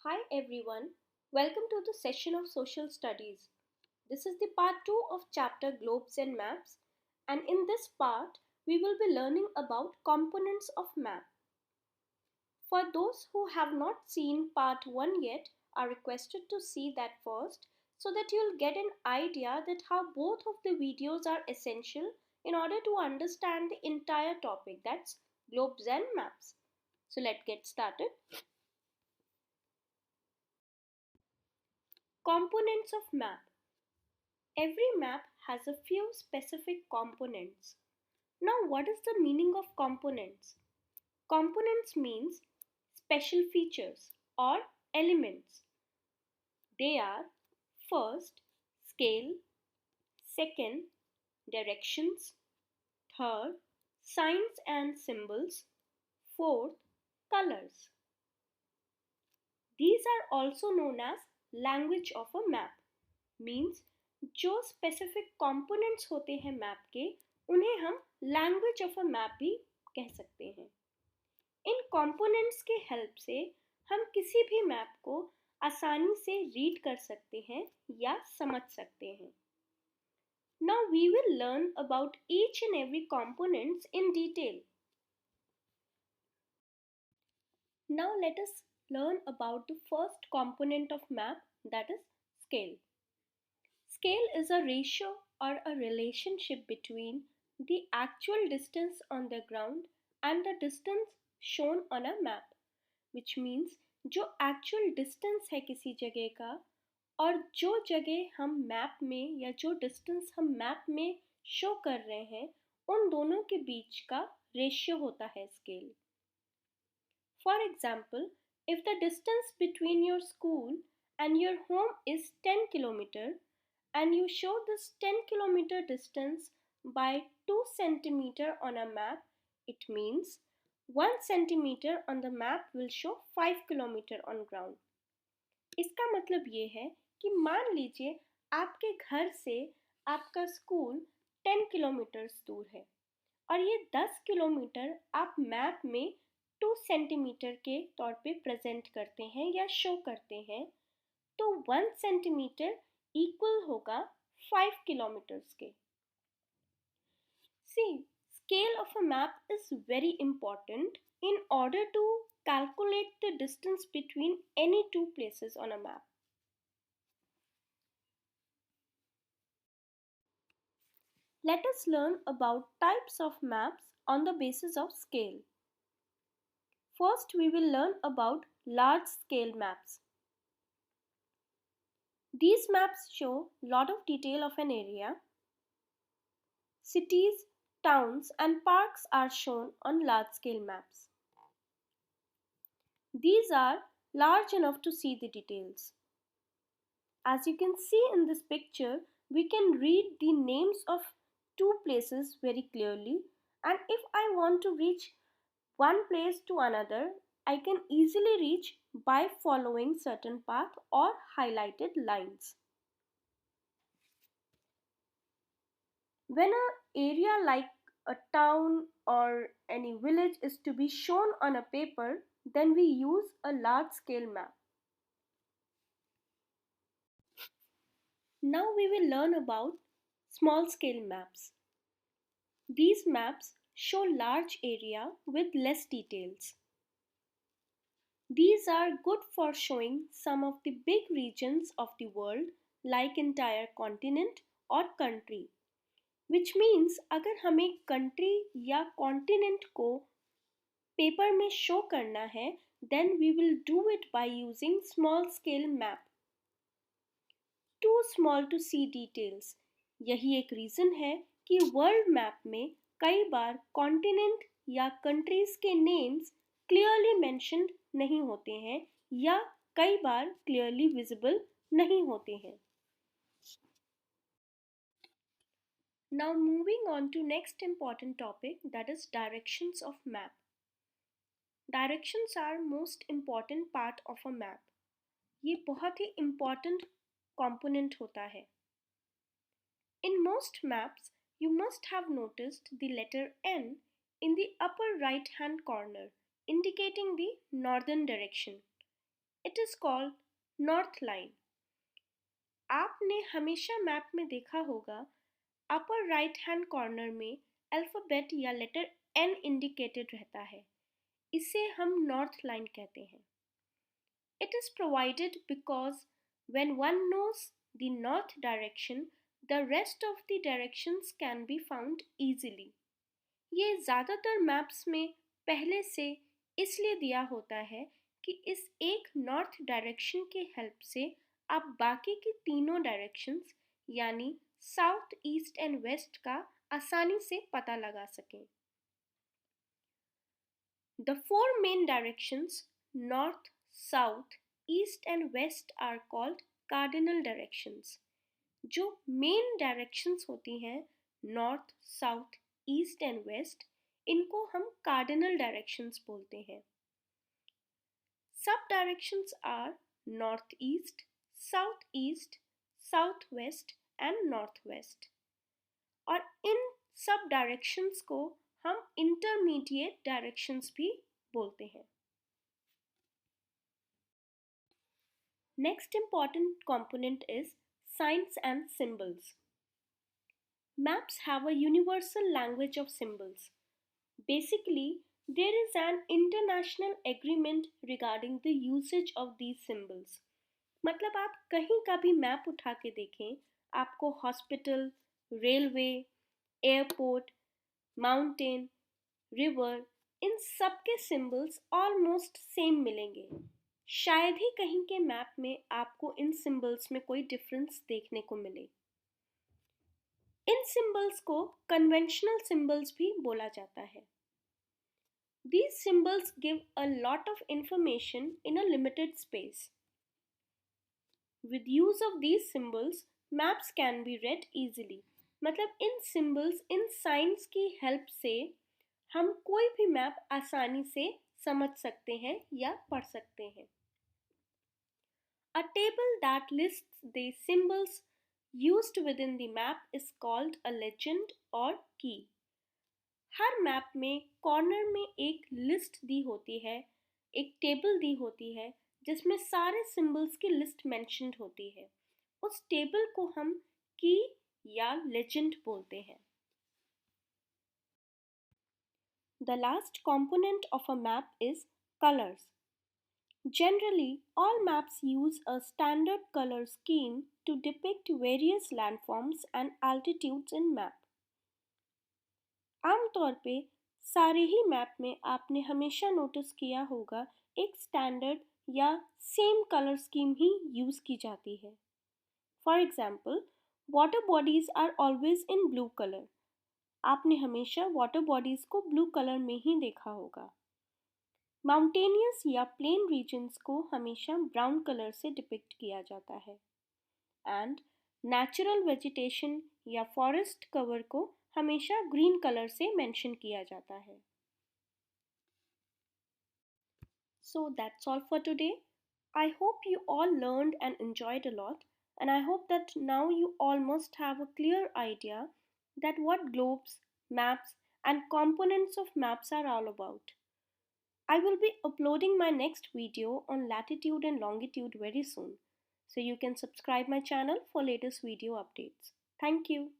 Hi everyone, welcome to the session of Social Studies. This is the part 2 of chapter Globes and Maps, and in this part we will be learning about components of map. For those who have not seen part 1 yet, are requested to see that first so that you'll get an idea that how both of the videos are essential in order to understand the entire topic, that's globes and maps. So let's get started. Components of map. Every map has a few specific components. Now, what is the meaning of components? Components means special features or elements. They are first, scale, second, directions, third, signs and symbols, fourth, colors. These are also known as language of a map. Means जो specific components होते हैं map के उन्हें हम language of a map भी कह सकते हैं. इन कंपोनेंट्स के हेल्प से हम किसी भी मैप को आसानी से रीड कर सकते हैं या समझ सकते हैं. Now we will learn about each and every components in detail. Now let us learn about the first component of map, that is scale. Scale is a ratio or a relationship between the actual distance on the ground and the distance shown on a map, which means जो actual distance है किसी जगह का और जो जगह हम map में या जो distance हम मैप में शो कर रहे हैं उन दोनों के बीच का रेशियो होता है scale. For example, if the distance between your school and your home is 10 km and you show this 10 km distance by 2 cm on a map, it means 1 cm on the map will show 5 km on ground. इसका मतलब ये है कि मान लीजिए आपके घर से आपका स्कूल 10 किलोमीटर दूर है और ये 10 किलोमीटर आप मैप में 2 सेंटीमीटर के तौर पे प्रेजेंट करते हैं या शो करते हैं, तो 1 सेंटीमीटर इक्वल होगा 5 किलोमीटर्स के. See, scale of a map is very important in order to calculate the distance between any two places on a map. Let us learn about types of maps on the basis of scale. First, we will learn about large scale maps. These maps show lot of detail of an area. Cities, towns and parks are shown on large scale maps. These are large enough to see the details. As you can see in this picture, we can read the names of two places very clearly, and if I want to reach one place to another, I can easily reach by following certain path or highlighted lines. When an area like a town or any village is to be shown on a paper, then we use a large scale map. Now we will learn about small scale maps. These maps show large area with less details. These are good for showing some of the big regions of the world like entire continent or country. Which means अगर हमें country या continent को paper में show करना है, then we will do it by using small scale map. Too small to see details. यही एक reason है कि world map में कई बार continent या countries के names clearly mentioned नहीं होते हैं या कई बार clearly visible नहीं होते हैं. Now moving on to next important topic, that is directions of map. Directions are most important part of a map. ये बहुत ही important component होता है. In most maps, you must have noticed the letter N in the upper right hand corner, indicating the northern direction. It is called North Line. आपने हमेशा map में देखा होगा upper right hand corner में alphabet या letter N indicated रहता है. इसे हम नॉर्थ लाइन कहते हैं. It is provided because when one knows the north direction, the rest of the directions can be found easily. ये ज़्यादातर मैप्स में पहले से इसलिए दिया होता है कि इस एक नॉर्थ डायरेक्शन के हेल्प से आप बाकी की तीनों डायरेक्शंस यानी साउथ, ईस्ट एंड वेस्ट का आसानी से पता लगा सकें. The four main directions north, south, east and west are called cardinal directions. जो main directions होती हैं north, south, east and west, इनको हम cardinal directions बोलते हैं. Sub directions are northeast, southeast, southwest and northwest. और इन सब डायरेक्शंस को हम इंटरमीडिएट डायरेक्शंस भी बोलते हैं. Next important component is signs and symbols. Maps have a universal language of symbols. Basically, there is an international agreement regarding the usage of these symbols. मतलब आप कहीं का भी मैप उठा के देखें, आपको hospital, railway, airport, mountain, river, इन सब के सिंबल्स ऑलमोस्ट सेम मिलेंगे. शायद ही कहीं के मैप में आपको इन सिंबल्स में कोई डिफरेंस देखने को मिले. इन सिंबल्स को कन्वेंशनल सिंबल्स भी बोला जाता है. These symbols give a lot of information in a limited space. With use of these symbols, maps can be read easily. मतलब इन symbols, इन signs की help से हम कोई भी मैप आसानी से समझ सकते हैं या पढ़ सकते हैं. A table that lists the symbols used within the map is called a legend or key. Her map में कॉर्नर में एक लिस्ट दी होती है, एक टेबल दी होती है जिसमें सारे सिंबल्स की लिस्ट मेंशन्ड होती है. उस टेबल को हम की या लेजेंड बोलते हैं. The last component of a map is colors. Generally, all maps use a standard color scheme to depict various landforms and altitudes in map. आमतौर पे सारे ही मैप में आपने हमेशा नोटिस किया होगा एक स्टैंडर्ड या सेम कलर स्कीम ही यूज़ की जाती है. For example, water bodies are always in blue colour. आपने हमेशा वाटर बॉडीज़ को ब्लू कलर में ही देखा होगा. माउंटेनियस या प्लेन रीजन्स को हमेशा ब्राउन कलर से डिपिक्ट किया जाता है. एंड नेचुरल वेजिटेशन या फॉरेस्ट कवर को हमेशा ग्रीन कलर से मेंशन किया जाता है. So that's all for today. I hope you all learned and enjoyed a lot, and I hope that now you all must have a clear idea that what globes, maps and components of maps are all about. I will be uploading my next video on latitude and longitude very soon, so you can subscribe my channel for latest video updates. Thank you.